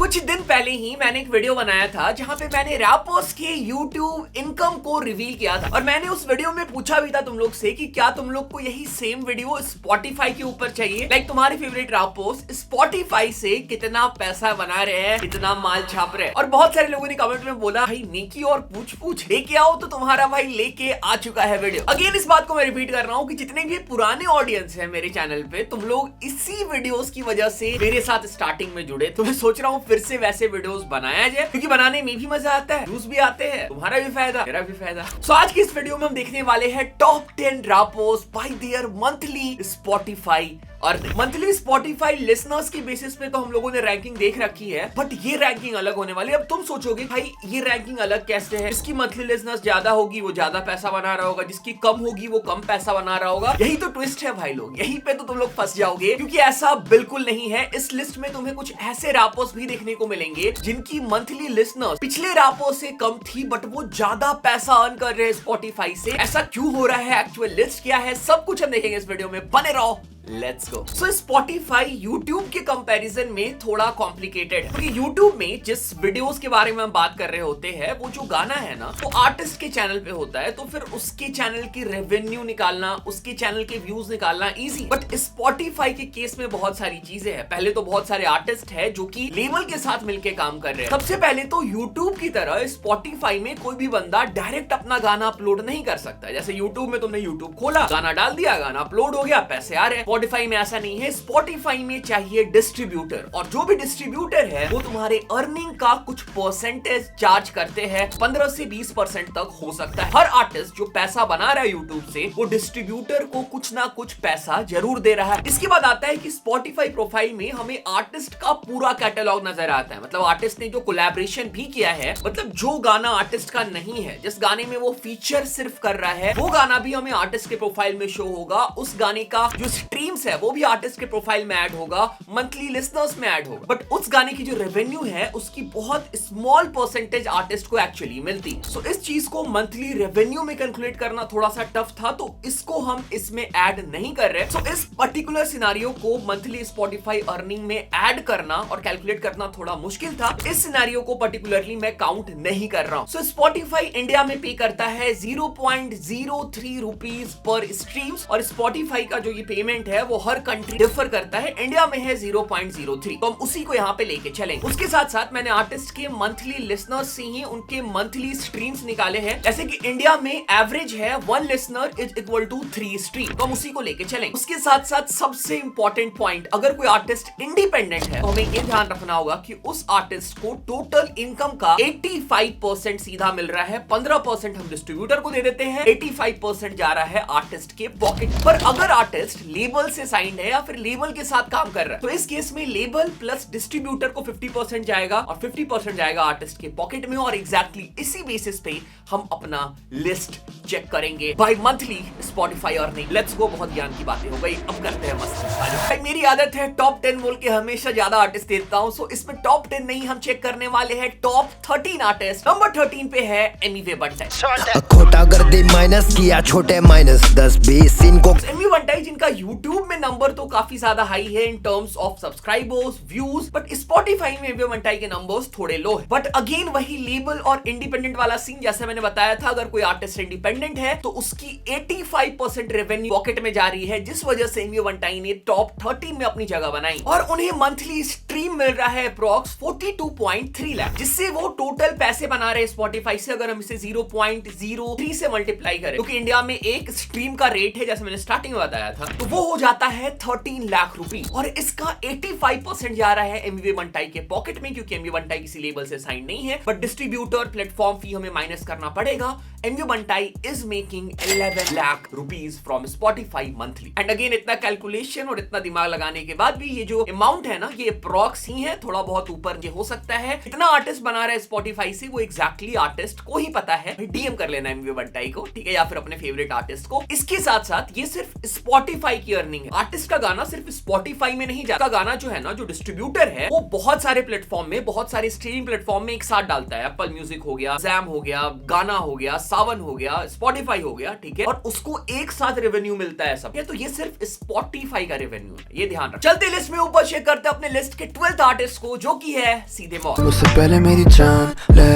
कुछ दिन पहले ही मैंने एक वीडियो बनाया था जहां पे मैंने रैपर्स के यूट्यूब इनकम को रिवील किया था और मैंने उस वीडियो में पूछा भी था तुम लोग से कि क्या तुम लोग को यही सेम वीडियो स्पॉटिफाई के ऊपर चाहिए। लाइक तुम्हारे फेवरेट रैपर्स स्पॉटिफाई से कितना पैसा बना रहे हैं, कितना माल छाप रहे हैं। और बहुत सारे लोगों ने कमेंट में बोला भाई नेकी और पूछ लेके आओ, तो तुम्हारा भाई लेके आ चुका है वीडियो। अगेन इस बात को मैं रिपीट कर रहा हूँ कि जितने भी पुराने ऑडियंस है मेरे चैनल पे, तुम लोग इसी वीडियोस की वजह से मेरे साथ स्टार्टिंग में जुड़े। तो मैं सोच रहा हूँ फिर से वैसे वीडियोस बनाया जाए, क्योंकि बनाने में भी मजा आता है, व्यूज भी आते हैं, तुम्हारा भी फायदा मेरा भी फायदा। सो आज की इस वीडियो में हम देखने वाले हैं top 10 rappers bye there monthly Spotify और मंथली स्पॉटिफाई लिसनर्स की बेसिस पे तो हम लोगों ने रैंकिंग देख रखी है, बट ये रैंकिंग अलग होने वाली है। अब तुम सोचोगे भाई ये रैंकिंग अलग कैसे है, जिसकी मंथली लिसनर्स ज्यादा होगी वो ज्यादा पैसा बना रहा होगा, जिसकी कम होगी वो कम पैसा बना रहा होगा। यही तो ट्विस्ट है भाई लोग, यहीं पे तो तुम लोग फंस जाओगे, क्योंकि ऐसा बिल्कुल नहीं है। इस लिस्ट में तुम्हें कुछ ऐसे रैपर्स भी देखने को मिलेंगे जिनकी मंथली लिसनर्स पिछले रैपर्स से कम थी, बट वो ज्यादा पैसा अर्न कर रहे हैं स्पॉटिफाई से। ऐसा क्यों हो रहा है, एक्चुअल लिस्ट क्या है, सब कुछ हम देखेंगे इस वीडियो में, बने रहो। Let's go. So Spotify YouTube के कंपैरिजन में थोड़ा कॉम्प्लिकेटेड है, क्योंकि यूट्यूब में जिस वीडियोस के बारे में हम बात कर रहे होते हैं, वो जो गाना है ना वो आर्टिस्ट के चैनल पे होता है, तो फिर उसके चैनल की रेवेन्यू निकालना, उसके चैनल के व्यूज निकालना इजी। बट स्पॉटिफाई के केस में बहुत सारी चीजें हैं। पहले तो बहुत सारे आर्टिस्ट है जो कि लेबल के साथ मिलकर काम कर रहे हैं। सबसे पहले तो यूट्यूब की तरह स्पॉटिफाई में कोई भी बंदा डायरेक्ट अपना गाना अपलोड नहीं कर सकता। जैसे यूट्यूब में तुमने यूट्यूब खोला, गाना डाल दिया, गाना अपलोड हो गया, पैसे आ रहे हैं। स्पॉटिफाई में ऐसा नहीं है। स्पॉटिफाई में चाहिए डिस्ट्रीब्यूटर, और जो भी डिस्ट्रीब्यूटर है वो तुम्हारे अर्निंग का कुछ परसेंटेज चार्ज करते हैं। 15 से 20% तक हो सकता है। हर आर्टिस्ट जो पैसा बना रहा है यूट्यूब से, वो डिस्ट्रीब्यूटर को कुछ ना कुछ पैसा जरूर दे रहा है। इसके बाद आता है कि स्पॉटिफाई प्रोफाइल में हमें आर्टिस्ट का पूरा कैटलॉग नजर आता है। मतलब आर्टिस्ट ने जो कोलैबोरेशन भी किया है, मतलब जो गाना आर्टिस्ट का नहीं है, जिस गाने में वो फीचर सिर्फ कर रहा है, वो गाना भी हमें आर्टिस्ट के प्रोफाइल में शो होगा। उस गाने का जो स्ट्रीम्स है वो भी आर्टिस्ट के प्रोफाइल में ऐड होगा, मंथली लिसनर्स में ऐड होगा। बट उस गाने की जो रेवेन्यू है उसकी बहुत स्मॉल परसेंटेज आर्टिस्ट को एक्चुअली मिलती। सो इस चीज को मंथली रेवेन्यू में कैलकुलेट करना थोड़ा सा टफ था, तो इसको हम इसमें ऐड नहीं कर रहे। सो इस पर्टिकुलर सिनेरियो को मंथली स्पॉटिफाई अर्निंग में ऐड करना और कैलकुलेट करना थोड़ा मुश्किल था। इस सिनेरियो को पर्टिकुलरली मैं काउंट नहीं कर रहा हूं। सो स्पॉटिफाई इंडिया में पे करता है 0.03 रुपीज पर स्ट्रीम्स, और स्पॉटिफाई का जो ये पेमेंट है वो हर कंट्री डिफर करता है। इंडिया में है 0.03, तो हम उसी को यहाँ पे लेके चलेंगे। उसके साथ साथ मैंने आर्टिस्ट के मंथली लिसनर्स से ही उनके मंथली स्ट्रीम्स निकाले हैं। जैसे कि इंडिया में एवरेज है 1 listener is equal to 3 stream, तो हम उसी को लेके चलेंगे। उसके साथ साथ सबसे इंपॉर्टेंट पॉइंट, अगर कोई आर्टिस्ट इंडिपेंडेंट है तो हमें ये ध्यान रखना होगा कि उस आर्टिस्ट को टोटल इनकम का 85% सीधा मिल रहा है, 15% हम डिस्ट्रीब्यूटर को दे देते हैं, 85% जा रहा है आर्टिस्ट के पॉकेट पर। अगर आर्टिस्ट लेबल से साइंड है या फिर लेबल के साथ काम कर रहा है, तो इस केस में लेबल प्लस डिस्ट्रीब्यूटर को 50% जाएगा और 50% जाएगा आर्टिस्ट के पॉकेट में। और एग्जैक्टली इसी बेसिस पे हम अपना लिस्ट चेक करेंगे by monthly Spotify earning. Let's go, बहुत ज्ञान की बातें हो गई, अब करते हैं मस्त। भाई मेरी आदत है टॉप 10 बोल के हमेशा ज्यादा आर्टिस्ट देता हूं, सो इसमें टॉप 10 नहीं, हम चेक करने वाले हैं टॉप 13 आर्टिस्ट। नंबर 13 पे है एमी बंटाई। खोटा कर दे माइनस किया छोटे माइनस 10-20 इनको। एमी बंटाई जिनका यूट्यूब में नंबर तो काफी ज्यादा हाई है in terms of subscribers, views, but Spotify में एमी बंटाई के नंबर्स थोड़े लो है। बट अगेन वही लेबल और इंडिपेंडेंट वाला सीन, जैसे मैंने बताया था, अगर कोई आर्टिस्ट इंडिपेंडेंट है तो उसकी 85% रेवेन्यू पॉकेट में जा रही है, जिस वजह से एमी बंटाई ने टॉप 13 में अपनी जगह बनाई। और उन्हें मंथली स्ट्रीम मिल रहा है अप्रॉक्स 42.3 लाख, जिससे वो टोटल पैसे बना रहे हैं स्पॉटिफाई से। अगर हम इसे 0.03 से मल्टीप्लाई करें, क्योंकि इंडिया में एक स्ट्रीम का रेट है, जैसे मैंने स्टार्टिंग में बताया था, तो वो हो जाता है 13 लाख रुपीस। और इसका 85% जा रहा है एमी बंटाई के पॉकेट में, क्योंकि एमी बंटाई किसी लेबल से साइन नहीं है, बट डिस्ट्रीब्यूटर प्लेटफॉर्म फी हमें माइनस करना पड़ेगा। Emiway Bantai is making 11 lakh rupees from Spotify monthly. And again इतना कैलकुलेशन और इतना दिमाग लगाने के बाद भी ये जो अमाउंट है ना, ये अप्रॉक्स ही है, थोड़ा बहुत ऊपर ये हो सकता है। इतना आर्टिस्ट बना रहा है स्पॉटिफाई से, वो एग्जैक्टली आर्टिस्ट को ही पता है। डीएम कर लेना एमी बंटाई को, ठीक है, या फिर अपने फेवरेट आर्टिस्ट को। इसके साथ साथ ये सिर्फ स्पॉटिफाई की अर्निंग अर्निंग है। आर्टिस्ट का गाना सिर्फ स्पॉटिफाई में नहीं जाता, गाना जो है ना, जो डिस्ट्रीब्यूटर है वो बहुत सारे प्लेटफॉर्म में, बहुत सारे स्ट्रीमिंग प्लेटफॉर्म में एक साथ डालता है। एप्पल म्यूजिक हो गया, जैम हो गया, गाना हो गया, सावन हो गया, स्पॉटिफाई हो गया, ठीक है, और उसको एक साथ रेवेन्यू मिलता है सब। तो ये सिर्फ स्पॉटिफाई का रेवेन्यू है, ये ध्यान रख। चलते लिस्ट में ऊपर चेक करते अपने लिस्ट के 12th आर्टिस्ट को, जो की है सीधे मौत। उससे पहले मेरी जान ले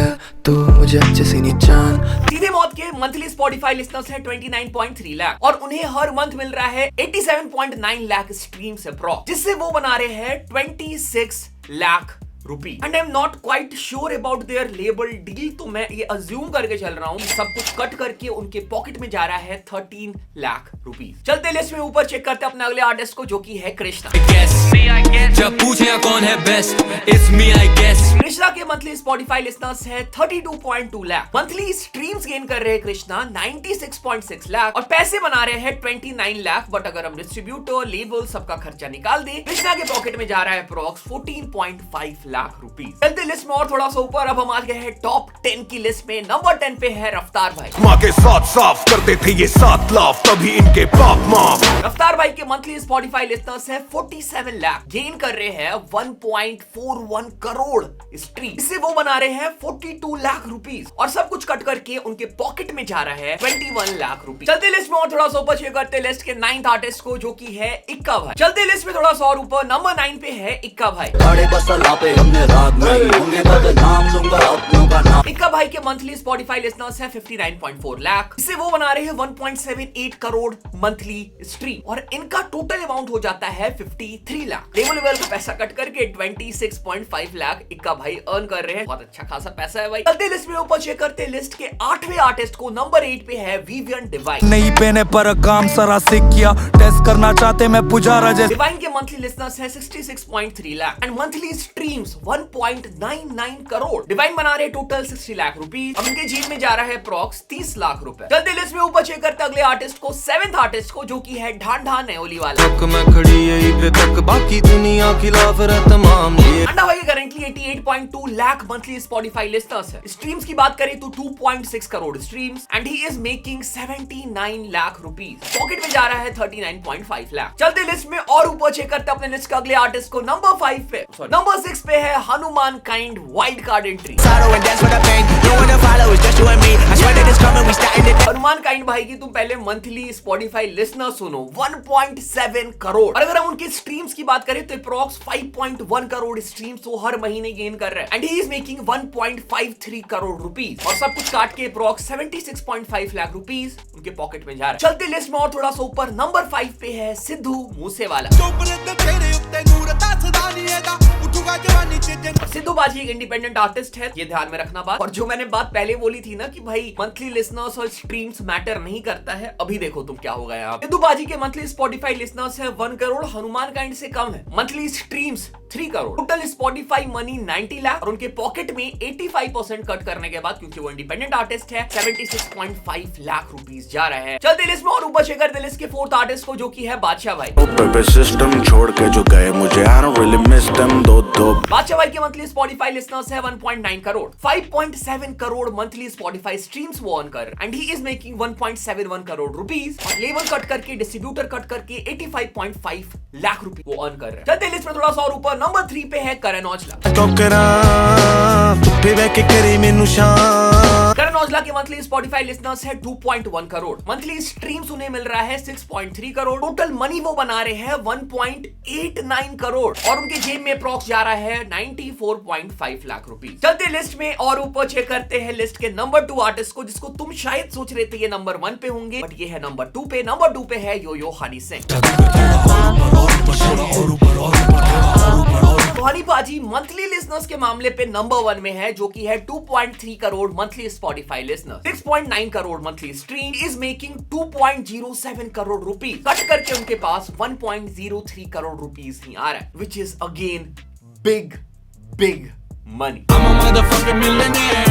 तू मुझे अच्छे से नहीं जान। सीधे मौत के मंथली स्पॉटिफाई लिसनर्स है 29.3 लाख और उन्हें हर मंथ मिल रहा है 87.9 लाख स्ट्रीम्स अप्रॉक्स, जिससे वो बना रहे हैं 26 lakh rupees. And I am not quite sure about their label deal, तो मैं ये अज्यूम करके चल रहा हूँ सब कुछ कट करके उनके पॉकेट में जा रहा है 13 लाख रुपीज। चलते लिस्ट में ऊपर चेक करते अपने अगले आर्टिस्ट को, जो की है कृष्णा। जब पूछे कौन है best, it's me I guess. Krishna के मंथली स्पॉटिफाई लिसनर्स है 32.2 लाख। मंथली स्ट्रीम्स गेन कर रहे हैं कृष्णा 96.6 लाख और पैसे बना रहे हैं 29 लाख। बट अगर हम डिस्ट्रीब्यूटर, लेबल, सबका खर्चा निकाल दे, कृष्णा के पॉकेट में जा रहा है अप्रॉक्स 14.5 लाख रुपीज। चलते लिस्ट में और थोड़ा सा ऊपर, अब हम आ गए हैं टॉप 10 की लिस्ट में। नंबर 10 पे है रफ्तार भाई। माँ के साथ साफ करते थे ये 7 लाख, तभी इनके बाप माफ। रफ्तार भाई के मंथली स्पॉटिफाई लिसनर्स है 47 लाख। गेन कर रहे हैं 1.41 करोड़ स्ट्रीम, इससे वो बना रहे हैं 42 लाख रुपीज और सब कुछ कट करके उनके पॉकेट में जा रहा है 21 लाख रुपीज। चलते लिस्ट में और थोड़ा सा ऊपर चेक करते लिस्ट के 9th आर्टिस्ट को, जो की है इक्का भाई। चलते लिस्ट में थोड़ा सा और ऊपर, नंबर 9 पे है इक्का भाई। इक्का भाई के मंथली स्पॉटिफाई लिसनर्स है 59.4 लाख, इससे वो बना रहे हैं 1.78 करोड़ मंथली स्ट्रीम और इनका टोटल अमाउंट हो जाता है 53 लाख। लेवल का पैसा कट करके 26.5 लाख इक्का भाई अर्न कर रहे हैं। बहुत अच्छा खासा पैसा है भाई। चलते लिस्ट में ऊपर चेक करते लिस्ट के 8वें आर्टिस्ट को, नंबर 8 पे है विवियन डिवाइन। नहीं पहने पर काम सारा सीख किया, टेस्ट करना चाहते मैं पुजारा जैसे। डिवाइन के मंथली लिसनर्स है 66.3 lakh and monthly streams 1.99 crore. Divine बना रहे टोटल 60 लाख रुपीज और उनके जेब में जा रहा है अप्रॉक्स 30 लाख रुपए। चलते लिस्ट में ऊपर चेक करते अगले आर्टिस्ट को, 7th आर्टिस्ट को, जो की है ढान ढान नेओली वाला। मैं खड़ी यही पे तक, बाकी दुनिया खिलाफ तमाम लिए। अंडा भाई currently 88.2 lakh monthly Spotify listeners है। स्ट्रीम्स की बात करें तो 2.6 crore streams and he is making 79 lakh rupees. Pocket में जा रहा है 39.5 लाख। चलते लिस्ट में और ऊपर चेक करते अपने लिस्ट का अगले आर्टिस्ट को, नंबर 5 पे, नंबर 6 पे है Hanuman kind wild card entry. Hanuman kind भाई की तुम पहले मंथली स्पॉटिफाई लिसनर सुनो 1.7 करोड़ और अगर हम उनके स्ट्रीम्स की बात करें तो अप्रॉक्स 5.1 करोड़ स्ट्रीम्स वो हर महीने गेन कर रहे हैं and he is making 1.53 crore rupees और सब कुछ काट के अप्रॉक्स 76.5 लाख रुपीस उनके पॉकेट में जा रहा है। चलते लिस्ट में और थोड़ा सा ऊपर, नंबर 5 पे है सिद्धू मूसेवाला। सिद्धू बाजी एक इंडिपेंडेंट आर्टिस्ट है, ये ध्यान में रखना बात। और जो मैंने बात पहले बोली थी ना कि भाई मंथली लिसनर्स और स्ट्रीम्स मैटर नहीं करता है, अभी देखो तुम क्या होगा यहाँ। सिद्धू बाजी के मंथली स्पॉटिफाई लिसनर्स है 1 करोड़, हनुमान काइंड से कम है। Monthly streams 3 crore, total Spotify money 90 lakh और उनके पॉकेट में 85% कट करने के बाद, क्योंकि वो इंडिपेंडेंट आर्टिस्ट है, 76.5 लाख रुपीस जा रहा है। चलते लिस्ट में और ऊपर चेक करते लिस्ट के 4th आर्टिस्ट को, जो की है बादशाह भाई। सिस्टम छोड़ के जो गए मुझे, I don't really miss them, दो। बादशाह भाई के मंथली स्पॉटिफाई लिसनर्स है 1.9 crore, 5.7 crore monthly Spotify streams वो अर्न कर and he is making 1.71 crore rupees और लेवल कट करके, डिस्ट्रीब्यूटर कट करके 85.5 लाख रुपीस वो अर्न कर रहे हैं। चलते लिस्ट में थोड़ा सा और ऊपर, नंबर 3 पे है करण औजला। करण औजला के मंथली स्पॉटिफाई लिसनर्स है 2.1 करोड़, मंथली स्ट्रीम्स उन्हें मिल रहा है 6.3 करोड़, टोटल मनी वो बना रहे हैं 1.89 करोड़ और उनके जेब में अप्रॉक्स जा रहा है 94.5 लाख रुपीस। चलते लिस्ट में और ऊपर चेक करते हैं लिस्ट के नंबर 2 आर्टिस्ट को, जिसको तुम शायद सोच रहे थे ये नंबर 1 पे होंगे, बट ये है नंबर 2 पे। नंबर 2 पे है यो यो हनी सिंह। हनी पाजी मंथली लिसनर्स के मामले पे नंबर 1 में है, जो की है 2.3 crore monthly Spotify listener, 6.9 crore monthly stream, is making 2.07 crore rupees. Cut करके उनके पास 1.03 करोड़ रुपीस ही आ रहा है, which is again big money.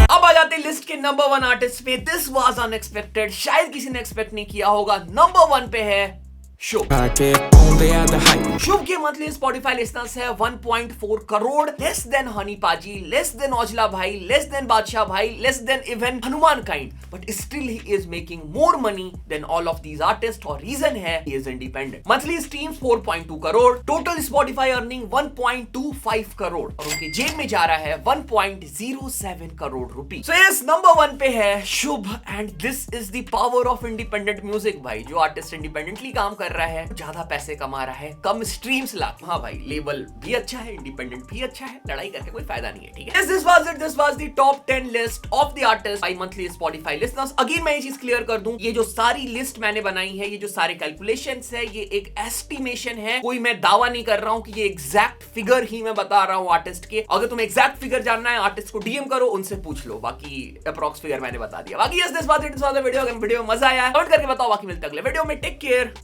अब आ जाते लिस्ट के नंबर 1 आर्टिस्ट पे। दिस वाज अनएक्सपेक्टेड, शायद किसी ने एक्सपेक्ट नहीं किया होगा। नंबर 1 पे है शुभ। के पाਉਂਦੇ ਆ ਦਹਾਈ शुभ के मंथली स्पॉटिफाई लिसनर्स है 1.4 करोड़, लेस देन हनी पाजी, लेस देन औजला भाई, लेस देन बादशाह भाई, less than even Hanumankind, but still he is making more money than all of these artists, और रीजन है he is independent. Monthly streams 4.2 crore, total Spotify earning 1.25 crore, और उनके जेब में जा रहा है 1.07 crore rupees. So yes, number 1 पे है Shubh, and this is the power of independent music भाई। जो आर्टिस्ट इंडिपेंडेंटली काम कर रहा है, ज्यादा पैसे कमा रहा है, कम स्ट्रीम्स ला। हाँ भाई, लेबल भी अच्छा है, इंडिपेंडेंट भी अच्छा है, लड़ाई करके कोई फायदा नहीं है, ठीक है। This was it, this was the top 10 list of the artist by monthly Spotify listeners. Again मैं ये चीज क्लियर कर दूं, ये जो सारी लिस्ट मैंने बनाई है, ये जो सारे कैलकुलेशंस है, ये एक एस्टिमेशन है। कोई मैं दावा नहीं कर रहा हूं कि ये एग्जैक्ट फिगर ही मैं बता रहा हूं आर्टिस्ट के। अगर तुम्हें एग्जैक्ट फिगर जानना है, आर्टिस्ट को डीएम करो, उनसे पूछ लो, बाकी अप्रॉक्स फिगर मैंने बता दिया। बाकी yes, this was it, this was the video. अगर वीडियो में मजा आया कमेंट करके बताओ। बाकी मिलते हैं अगले वीडियो में, टेक केयर।